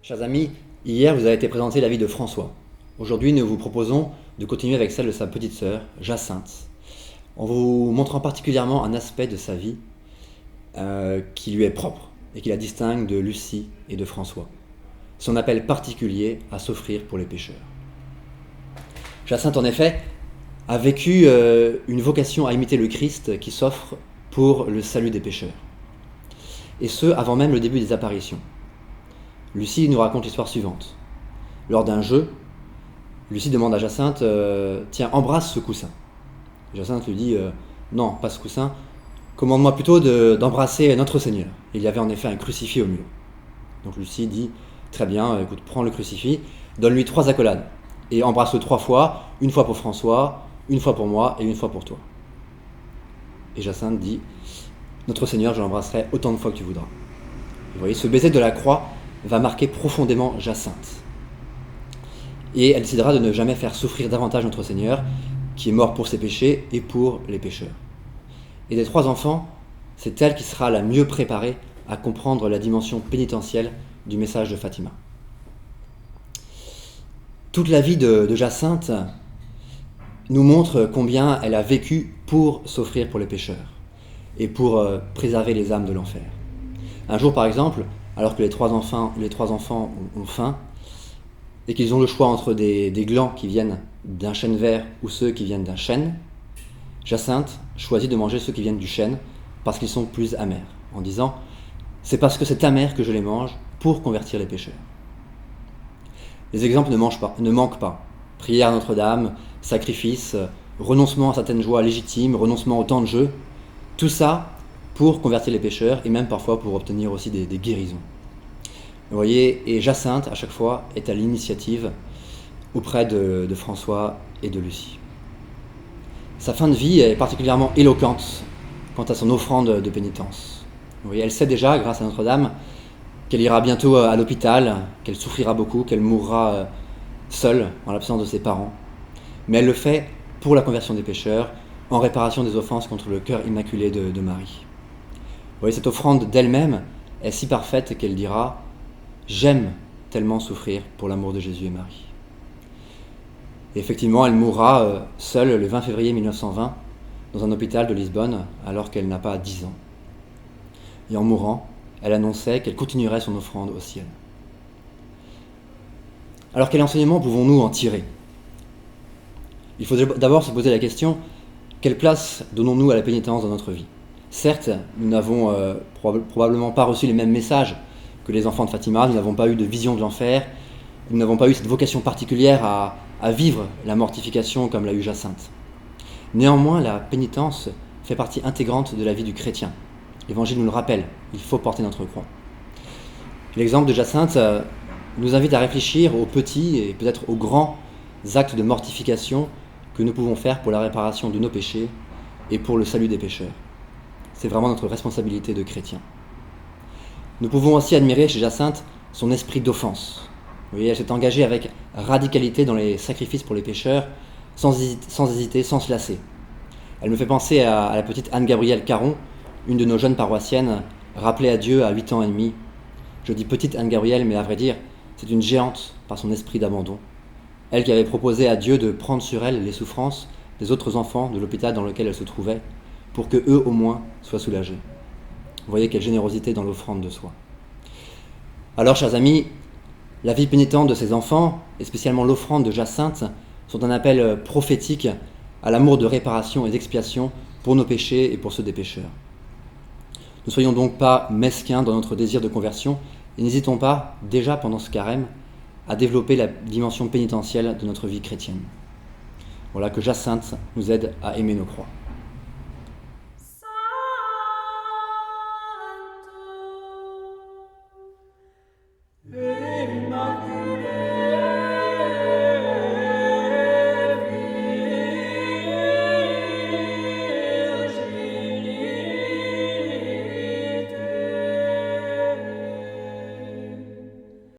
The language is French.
Chers amis, hier vous avez été présenté la vie de François. Aujourd'hui, nous vous proposons de continuer avec celle de sa petite sœur, Jacinthe, en vous montrant particulièrement un aspect de sa vie qui lui est propre et qui la distingue de Lucie et de François. Son appel particulier à s'offrir pour les pécheurs. Jacinthe, en effet, a vécu une vocation à imiter le Christ qui s'offre pour le salut des pécheurs. Et ce, avant même le début des apparitions. Lucie nous raconte l'histoire suivante. Lors d'un jeu, Lucie demande à Jacinthe « Tiens, embrasse ce coussin ». Jacinthe lui dit « Non, pas ce coussin, commande-moi plutôt d'embrasser notre Seigneur ». Il y avait en effet un crucifix au mur. Donc Lucie dit « Très bien, écoute, prends le crucifix, donne-lui 3 accolades et embrasse-le 3 fois, une fois pour François, une fois pour moi et une fois pour toi ». Et Jacinthe dit « Notre Seigneur, je l'embrasserai autant de fois que tu voudras ». Vous voyez, ce baiser de la croix va marquer profondément Jacinthe. Et elle décidera de ne jamais faire souffrir davantage notre Seigneur, qui est mort pour ses péchés et pour les pécheurs. Et des 3 enfants, c'est elle qui sera la mieux préparée à comprendre la dimension pénitentielle du message de Fatima. Toute la vie de Jacinthe nous montre combien elle a vécu pour s'offrir pour les pécheurs et pour préserver les âmes de l'enfer. Un jour, par exemple, alors que les trois enfants ont faim et qu'ils ont le choix entre des glands qui viennent d'un chêne vert ou ceux qui viennent d'un chêne, Jacinthe choisit de manger ceux qui viennent du chêne parce qu'ils sont plus amers, en disant « C'est parce que c'est amer que je les mange pour convertir les pécheurs ». Les exemples ne manquent pas. Prière à Notre-Dame, sacrifice, renoncement à certaines joies légitimes, renoncement au temps de jeu, tout ça pour convertir les pécheurs et même parfois pour obtenir aussi des guérisons. Vous voyez, et Jacinthe, à chaque fois, est à l'initiative auprès de François et de Lucie. Sa fin de vie est particulièrement éloquente quant à son offrande de pénitence. Vous voyez, elle sait déjà, grâce à Notre-Dame, qu'elle ira bientôt à l'hôpital, qu'elle souffrira beaucoup, qu'elle mourra seule en l'absence de ses parents. Mais elle le fait pour la conversion des pécheurs, en réparation des offenses contre le cœur immaculé de Marie. Vous voyez, cette offrande d'elle-même est si parfaite qu'elle dira « J'aime tellement souffrir pour l'amour de Jésus et Marie ». Et effectivement, elle mourra seule le 20 février 1920 dans un hôpital de Lisbonne alors qu'elle n'a pas 10 ans. Et en mourant, elle annonçait qu'elle continuerait son offrande au ciel. Alors quel enseignement pouvons-nous en tirer ? Il faut d'abord se poser la question, quelle place donnons-nous à la pénitence dans notre vie ? Certes, nous n'avons probablement pas reçu les mêmes messages que les enfants de Fatima, nous n'avons pas eu de vision de l'enfer, nous n'avons pas eu cette vocation particulière à vivre la mortification comme l'a eu Jacinthe. Néanmoins, la pénitence fait partie intégrante de la vie du chrétien. L'Évangile nous le rappelle, il faut porter notre croix. L'exemple de Jacinthe nous invite à réfléchir aux petits et peut-être aux grands actes de mortification que nous pouvons faire pour la réparation de nos péchés et pour le salut des pécheurs. C'est vraiment notre responsabilité de chrétien. Nous pouvons aussi admirer chez Jacinthe son esprit d'offense. Vous voyez, elle s'est engagée avec radicalité dans les sacrifices pour les pécheurs, sans hésiter, sans se lasser. Elle me fait penser à la petite Anne-Gabrielle Caron, une de nos jeunes paroissiennes, rappelée à Dieu à 8 ans et demi. Je dis petite Anne-Gabrielle, mais à vrai dire, c'est une géante par son esprit d'abandon. Elle qui avait proposé à Dieu de prendre sur elle les souffrances des autres enfants de l'hôpital dans lequel elle se trouvait, pour que eux au moins soient soulagés. Vous voyez quelle générosité dans l'offrande de soi. Alors, chers amis, la vie pénitente de ces enfants, et spécialement l'offrande de Jacinthe, sont un appel prophétique à l'amour de réparation et d'expiation pour nos péchés et pour ceux des pécheurs. Ne soyons donc pas mesquins dans notre désir de conversion et n'hésitons pas, déjà pendant ce carême, à développer la dimension pénitentielle de notre vie chrétienne. Voilà, que Jacinthe nous aide à aimer nos croix. Santo,